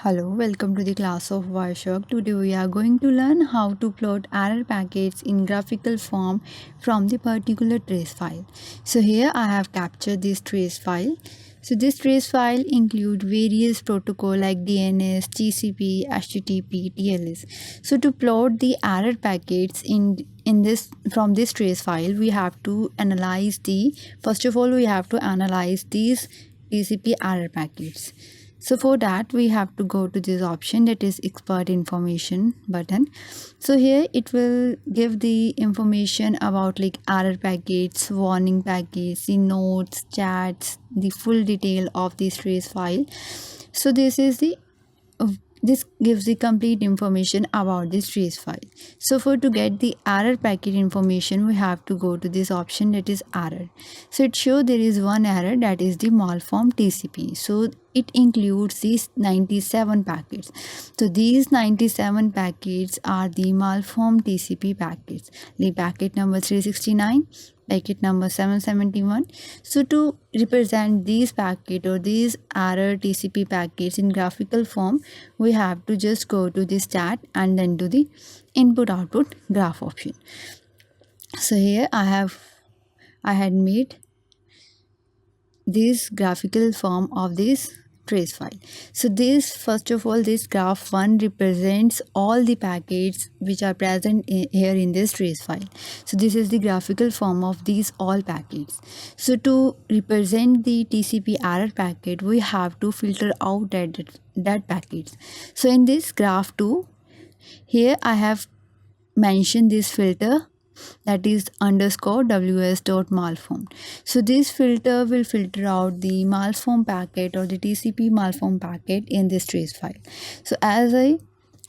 Hello, welcome to the class of Wireshark. Today we are going to learn how to plot error packets in graphical form from the particular trace file. So here I have captured this trace file. So this trace file include various protocol like DNS, TCP, HTTP, TLS. So to plot the error packets in this from this trace file, we have to analyze first of all we have to analyze these TCP error packets. So for that we have to go to this option, that is expert information button. So here it will give the information about like error packets, warning packets, the notes, chats, the full detail of this trace file. So this gives the complete information about this trace file. So to get the error packet information, we have to go to this option, that is error. So it shows there is one error, that is the malform TCP. So it includes these 97 packets. So these 97 packets are the malform TCP packets, the packet number 369, packet number 771. So to represent these packet or these error TCP packets in graphical form, we have to just go to this chat and then to the input output graph option. So here I had made this graphical form of this trace file. So this, first of all, this graph 1 represents all the packets which are present here in this trace file. So this is the graphical form of these all packets. So to represent the TCP error packet, we have to filter out that packets. So in this graph 2, here I have mentioned this filter, that is _ws.malformed. So this filter will filter out the malform packet or the TCP malform packet in this trace file. So as I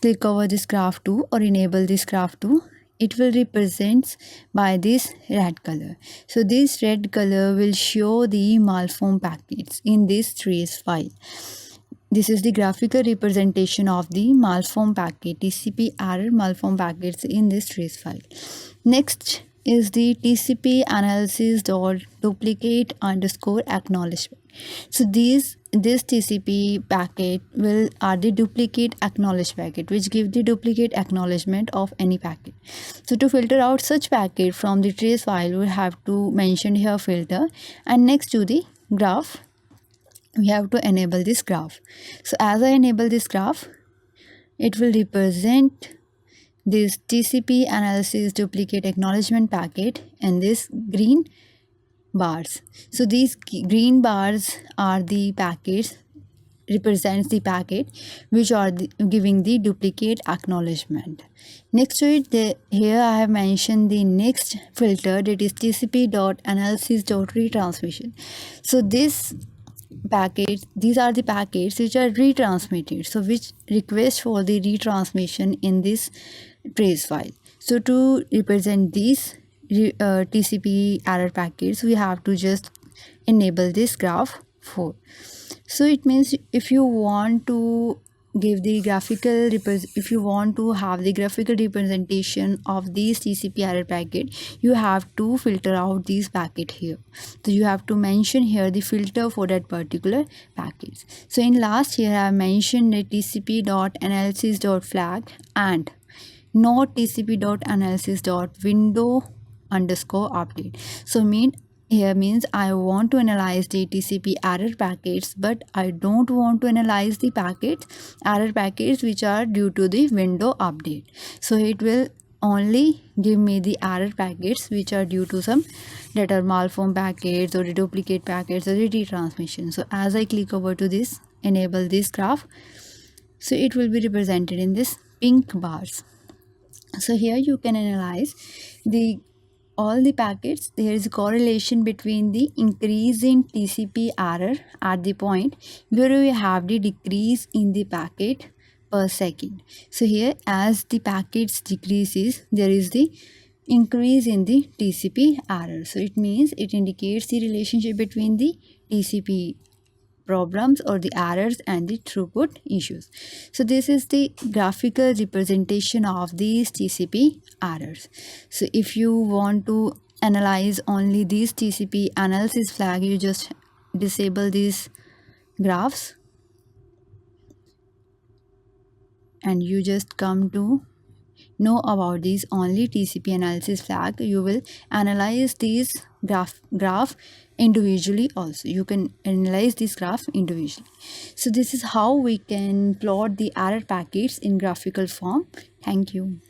click over this graph 2 or enable this graph 2, it will represent by this red color. So this red color will show the malform packets in this trace file. This is the graphical representation of the malform packet, TCP error malform packets in this trace file. Next is the TCP analysis dot duplicate underscore acknowledgement. So this TCP packet are the duplicate acknowledge packet, which give the duplicate acknowledgement of any packet. So to filter out such packet from the trace file, we have to mention here filter, and next to the graph we have to enable this graph. So as I enable this graph, it will represent this TCP analysis duplicate acknowledgement packet and this green bars. So these green bars are the packets, represents the packet which are giving the duplicate acknowledgement. Next to it, here I have mentioned the next filter, that is tcp.analysis.retransmission. So these are the packets which are retransmitted, so which request for the retransmission in this trace file. So to represent these TCP error packets, we have to just enable this graph 4. So it means if you want to have the graphical representation of these TCP error packet, you have to filter out these packet here. So you have to mention here the filter for that particular packets. So in last here I have mentioned the tcp.analysis.flag and not tcp.analysis.window_update. So here means I want to analyze the TCP error packets, but I don't want to analyze the error packets which are due to the window update. So it will only give me the error packets which are due to some that are malform packets or the duplicate packets or the retransmission. So as I click over to this, enable this graph, so it will be represented in this pink bars. So here you can analyze all the packets. There is a correlation between the increase in TCP error at the point where we have the decrease in the packet per second. So here, as the packets decreases, there is the increase in the TCP error. So it means it indicates the relationship between the TCP problems or the errors and the throughput issues. So this is the graphical representation of these TCP errors. So if you want to analyze only these TCP analysis flag, you just disable these graphs and you just come to know about these only TCP analysis flag, you will analyze these graph individually also. You can analyze this graph individually. So this is how we can plot the error packets in graphical form. Thank you.